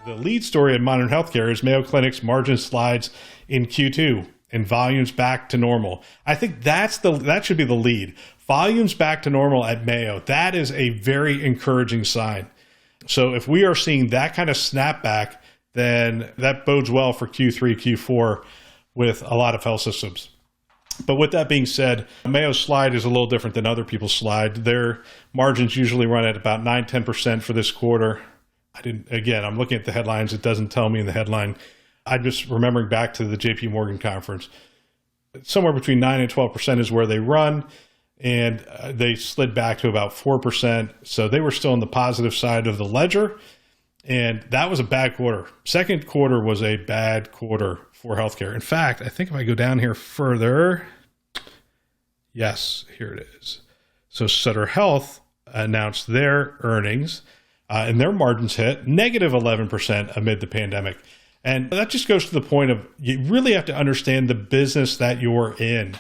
The lead story in Modern Healthcare is Mayo Clinic's margin slides in Q2 and volumes back to normal. I think that should be the lead. Volumes back to normal at Mayo. That is a very encouraging sign. So if we are seeing that kind of snapback, then that bodes well for Q3, Q4 with a lot of health systems. But with that being said, Mayo's slide is a little different than other people's slide. Their margins usually run at about 9-10% for this quarter. I'm looking at the headlines. It doesn't tell me in the headline. I'm just remembering back to the JP Morgan conference. Somewhere between 9 and 12% is where they run, and they slid back to about 4%. So they were still on the positive side of the ledger, and that was a bad quarter. Second quarter was a bad quarter for healthcare. In fact, I think if I go down here further, yes, here it is. So Sutter Health announced their earnings, and their margins hit negative 11% amid the pandemic. And that just goes to the point of you really have to understand the business that you're in.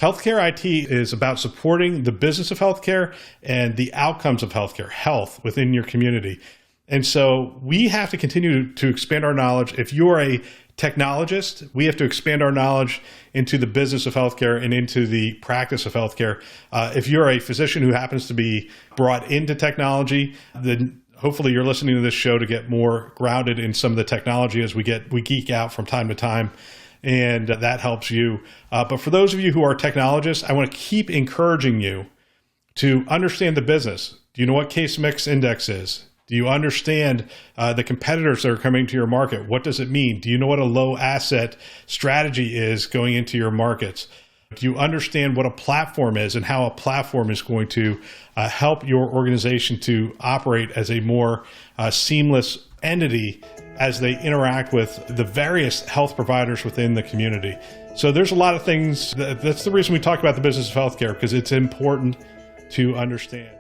Healthcare IT is about supporting the business of healthcare and the outcomes of healthcare, health within your community. And so we have to continue to expand our knowledge. If you're a technologist, we have to expand our knowledge into the business of healthcare and into the practice of healthcare. If you're a physician who happens to be brought into technology, then hopefully you're listening to this show to get more grounded in some of the technology as we geek out from time to time, and that helps you. But for those of you who are technologists, I want to keep encouraging you to understand the business. Do you know what case mix index is? Do you understand the competitors that are coming to your market? What does it mean? Do you know what a low asset strategy is going into your markets? Do you understand what a platform is and how a platform is going to help your organization to operate as a more seamless entity as they interact with the various health providers within the community? So there's a lot of things. That's the reason we talk about the business of healthcare, because it's important to understand.